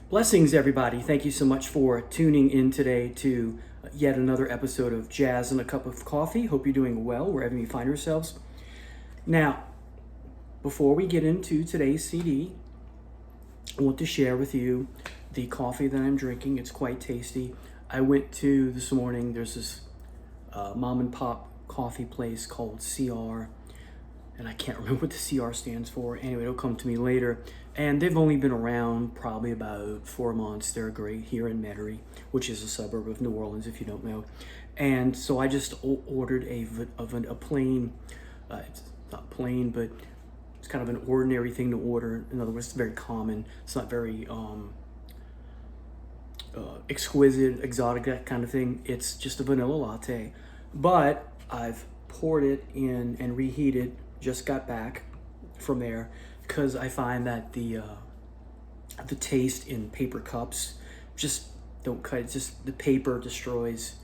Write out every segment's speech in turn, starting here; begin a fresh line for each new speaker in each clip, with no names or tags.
Blessings, everybody. Thank you so much for tuning in today to yet another episode of Jazz and a Cup of Coffee. Hope you're doing well wherever you find yourselves. Now, before we get into today's CD, I want to share with you the coffee that I'm drinking. It's quite tasty. I went to this morning, there's this mom and pop coffee place called CR, and I can't remember what the CR stands for. Anyway, it'll come to me later. And they've only been around probably about 4 months. They're great here in Metairie, which is a suburb of New Orleans, if you don't know. And so I just ordered a plain, it's not plain, but it's kind of an ordinary thing to order. In other words, it's very common. It's not very exquisite, exotic, that kind of thing. It's just a vanilla latte. But I've poured it in and reheated, just got back from there, because I find that the taste in paper cups just don't cut. It's just the paper destroys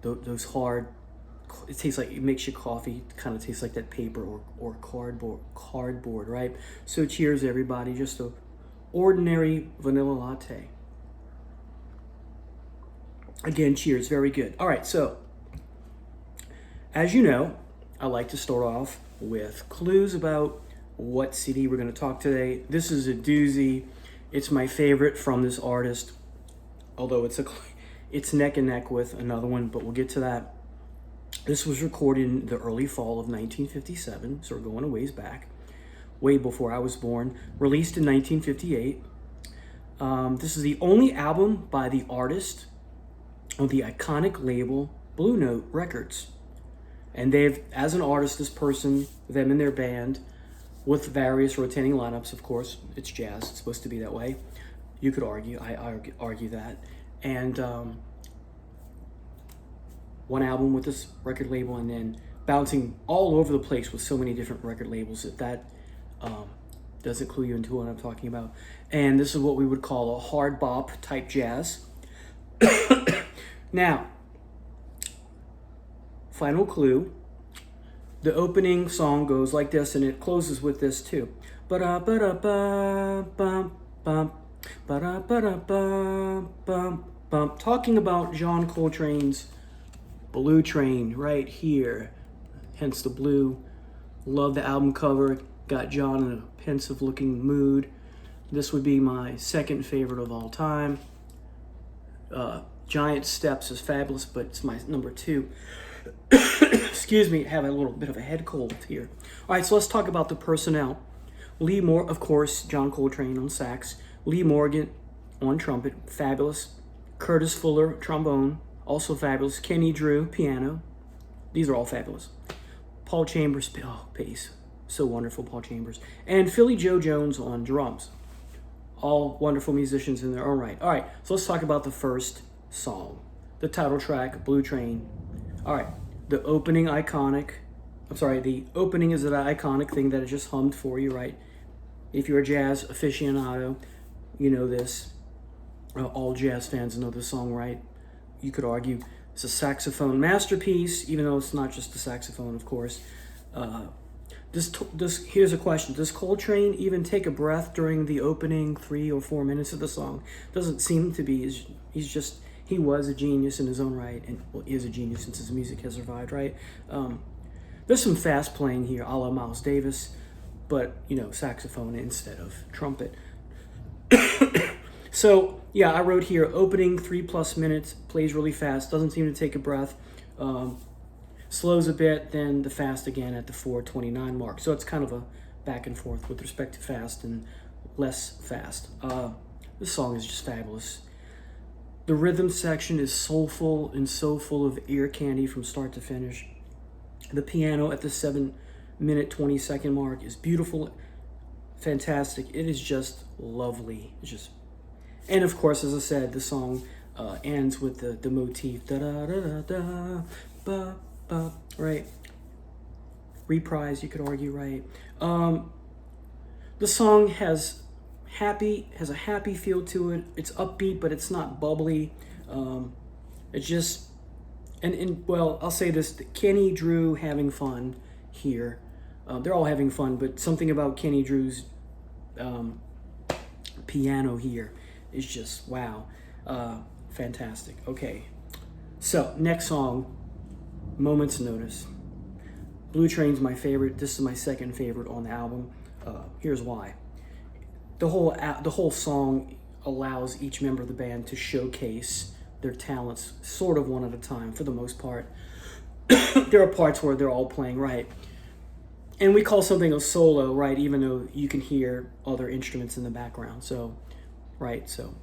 those hard. It tastes like, it makes your coffee kind of taste like that paper or cardboard, right? So cheers, everybody. Just a ordinary vanilla latte. Again, cheers. Very good. All right, so as you know, I like to start off with clues about what CD we're going to talk today. This is a doozy. It's my favorite from this artist, although it's neck and neck with another one, but we'll get to that. This was recorded in the early fall of 1957, so we're going a ways back, way before I was born. Released in 1958. This is the only album by the artist on the iconic label Blue Note Records. And they've, as an artist, this person, them and their band, with various rotating lineups, of course. It's jazz, it's supposed to be that way. You could argue, I argue that. And one album with this record label, and then bouncing all over the place with so many different record labels, if that doesn't clue you into what I'm talking about. And this is what we would call a hard bop type jazz. Now, final clue. The opening song goes like this, and it closes with this too. Talking about John Coltrane's Blue Train right here. Hence the blue. Love the album cover. Got John in a pensive looking mood. This would be my second favorite of all time. Giant Steps is fabulous, but it's my number 2. Excuse me, I have a little bit of a head cold here. All right, so let's talk about the personnel. Lee Moore, of course, John Coltrane on sax. Lee Morgan on trumpet, fabulous. Curtis Fuller, trombone, also fabulous. Kenny Drew, piano. These are all fabulous. Paul Chambers, bass, so wonderful, Paul Chambers. And Philly Joe Jones on drums. All wonderful musicians in their own right. All right, so let's talk about the first song. The title track, Blue Train. All right, the opening is an iconic thing that I just hummed for you, right? If you're a jazz aficionado, you know this. All jazz fans know this song, right? You could argue it's a saxophone masterpiece, even though it's not just a saxophone, of course. Here's a question. Does Coltrane even take a breath during the opening 3 or 4 minutes of the song? Doesn't seem to be. He was a genius in his own right, and is a genius since his music has survived, right? There's some fast playing here, a la Miles Davis, but, saxophone instead of trumpet. So, yeah, I wrote here, opening 3+ minutes, plays really fast, doesn't seem to take a breath, slows a bit, then the fast again at the 4:29 mark. So it's kind of a back and forth with respect to fast and less fast. This song is just fabulous. The rhythm section is soulful and so full of ear candy from start to finish. The piano at the 7-minute 20-second mark is beautiful, fantastic. It is just lovely. And of course, as I said, the song ends with the motif, da da da da da, ba ba, right? Reprise, you could argue, right? The song has a happy feel to it. It's upbeat, but it's not bubbly. It's just, well, I'll say this: Kenny Drew having fun here. They're all having fun, but something about Kenny Drew's piano here is just wow, fantastic. Okay, so next song, Moments Notice. Blue Train's my favorite. This is my second favorite on the album. Here's why. The whole song allows each member of the band to showcase their talents sort of one at a time for the most part. There are parts where they're all playing, right? And we call something a solo, right? Even though you can hear other instruments in the background. So, right, so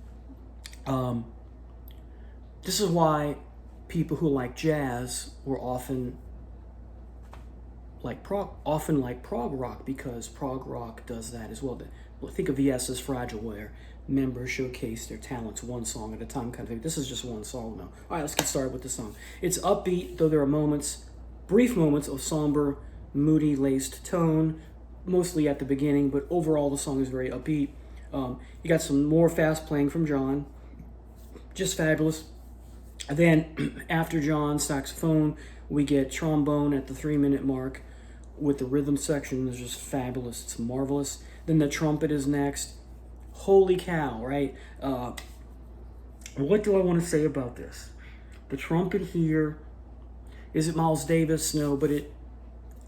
this is why people who like jazz were often like prog rock, because prog rock does that as well. Think of VS's Fragile, where members showcase their talents one song at a time, kind of thing. This is just one song now. All right, let's get started with the song. It's upbeat, though there are moments, brief moments of somber, moody laced tone, mostly at the beginning, but overall the song is very upbeat. You got some more fast playing from John, just fabulous. Then after John's saxophone, we get trombone at the 3-minute mark with the rhythm section. It's just fabulous. It's marvelous. Then the trumpet is next. Holy cow, right? What do I want to say about this? The trumpet here, is it Miles Davis? No, but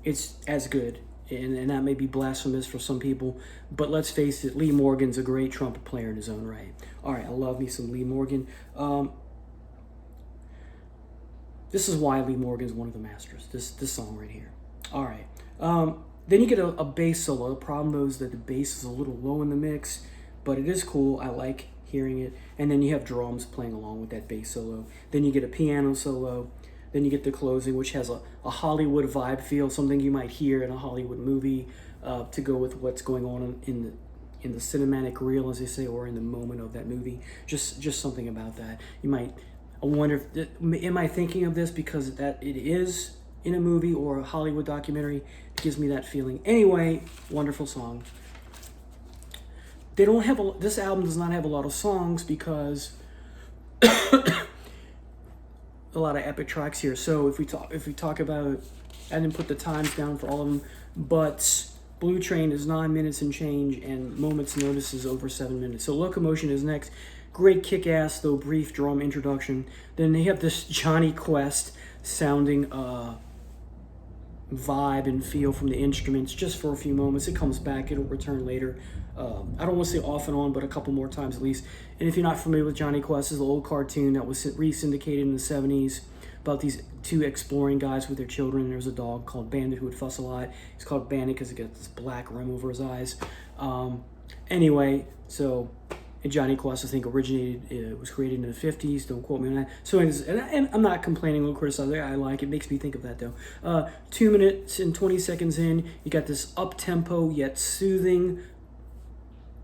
it's as good. And that may be blasphemous for some people, but let's face it, Lee Morgan's a great trumpet player in his own right. All right, I love me some Lee Morgan. This is why Lee Morgan's one of the masters, this song right here. All right. Then you get a bass solo. The problem though is that the bass is a little low in the mix, but it is cool. I like hearing it. And then you have drums playing along with that bass solo. Then you get a piano solo. Then you get the closing, which has a Hollywood vibe feel, something you might hear in a Hollywood movie, to go with what's going on in the cinematic reel, as they say, or in the moment of that movie. Just something about that. I wonder if, am I thinking of this because that it is in a movie or a Hollywood documentary? It gives me that feeling. Anyway, wonderful song. They don't have this album does not have a lot of songs because a lot of epic tracks here. So if we talk about, I didn't put the times down for all of them, but Blue Train is 9 minutes and change, and Moments Notice is over 7 minutes. So Locomotion is next. Great kick-ass, though brief drum introduction. Then they have this Johnny Quest sounding vibe and feel from the instruments just for a few moments. It comes back, it'll return later. I don't want to say off and on, but a couple more times at least. And if you're not familiar with Johnny Quest, it's an old cartoon that was re-syndicated in the 70s about these two exploring guys with their children. There's a dog called Bandit who would fuss a lot. He's called Bandit because he got this black rim over his eyes. Anyway, so Johnny Quest, I think, it was created in the 50s. Don't quote me on that. So, and I'm not complaining or criticizing. I like it. Makes me think of that, though. 2 minutes and 20 seconds in, you got this up-tempo yet soothing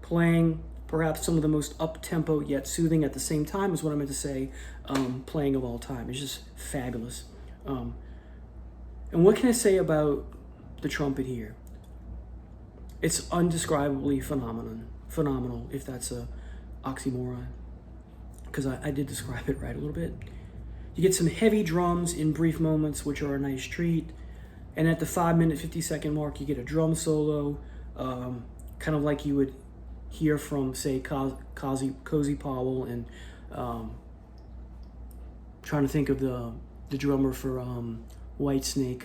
playing. Perhaps some of the most up-tempo yet soothing at the same time is what I meant to say. Playing of all time. It's just fabulous. And what can I say about the trumpet here? It's undescribably phenomenal, if that's a oxymoron, because I did describe it right a little bit. You get some heavy drums in brief moments, which are a nice treat. And at the 5-minute, 50-second mark, you get a drum solo, kind of like you would hear from, say, Cozy Powell, and trying to think of the drummer for Whitesnake.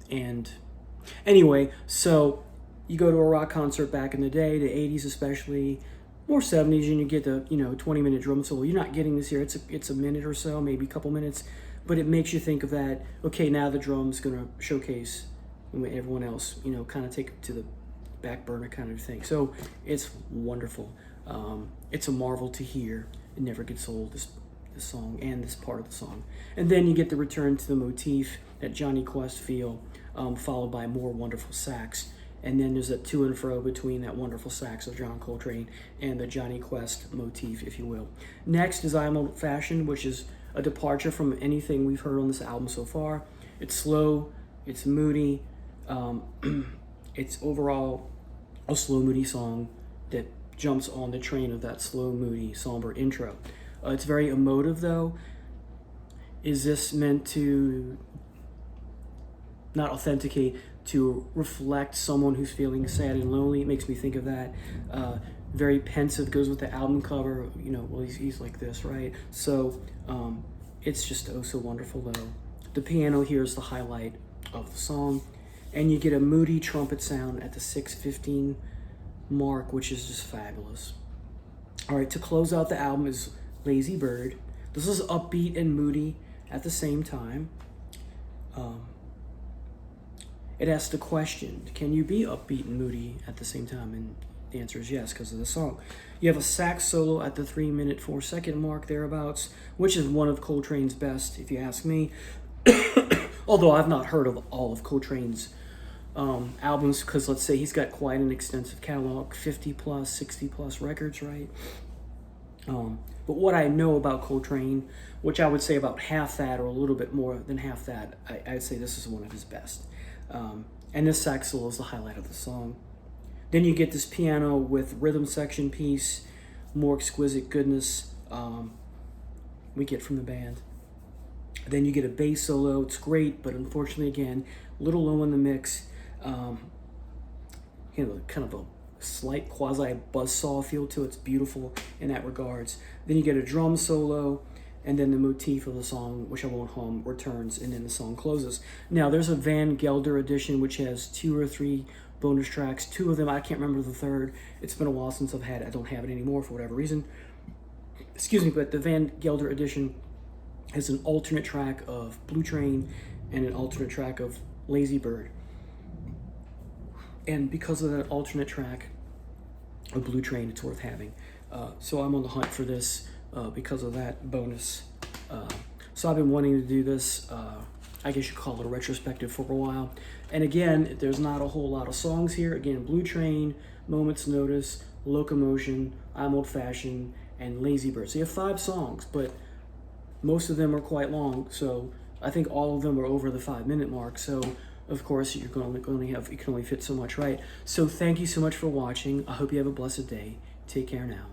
And anyway, so you go to a rock concert back in the day, the 80s especially, more 70s, and you get the 20-minute drum solo. You're not getting this here. It's a minute or so, maybe a couple minutes, but it makes you think of that. Okay, now the drum's gonna showcase everyone else, kind of take it to the back burner kind of thing. So it's wonderful. It's a marvel to hear. It never gets old, this song and this part of the song. And then you get the return to the motif, that Johnny Quest feel, followed by more wonderful sax. And then there's that to and fro between that wonderful sax of John Coltrane and the Johnny Quest motif, if you will. Next is I'm Old Fashioned, which is a departure from anything we've heard on this album so far. It's slow, it's moody, it's overall a slow, moody song that jumps on the train of that slow, moody, somber intro. It's very emotive, though. Is this meant to not authenticate, to reflect someone who's feeling sad and lonely? It makes me think of that. very pensive, goes with the album cover. You know, well, he's like this, right? So it's just oh so wonderful though. The piano here is the highlight of the song, and you get a moody trumpet sound at the 6:15 mark, which is just fabulous. All right, to close out the album is Lazy Bird. This is upbeat and moody at the same time. It asks the question, can you be upbeat and moody at the same time? And the answer is yes, because of the song. You have a sax solo at the 3-minute 4-second mark, thereabouts, which is one of Coltrane's best, if you ask me. Although I've not heard of all of Coltrane's albums, because let's say he's got quite an extensive catalog, 50 plus, 60 plus records, right? But what I know about Coltrane, which I would say about half that or a little bit more than half that, I'd say this is one of his best. And this sax solo is the highlight of the song. Then you get this piano with rhythm section piece, more exquisite goodness we get from the band. Then you get a bass solo. It's great, but unfortunately, again, a little low in the mix. Kind of a slight quasi buzzsaw feel to it. It's beautiful in that regards. Then you get a drum solo, and then the motif of the song, which I won't hum, returns, and then the song closes. Now, there's a Van Gelder edition, which has 2 or 3 bonus tracks. 2 of them, I can't remember the third. It's been a while since I've had it. I don't have it anymore for whatever reason. Excuse me, but the Van Gelder edition has an alternate track of Blue Train and an alternate track of Lazy Bird. And because of that alternate track of Blue Train, it's worth having. So I'm on the hunt for this because of that bonus. So I've been wanting to do this, I guess you call it a retrospective, for a while. And again, there's not a whole lot of songs here. Again, Blue Train, Moment's Notice, Locomotion, I'm Old Fashioned, and Lazy Bird. So you have 5 songs, but most of them are quite long. So I think all of them are over the 5-minute mark. So of course, you can only fit so much, right? So thank you so much for watching. I hope you have a blessed day. Take care now.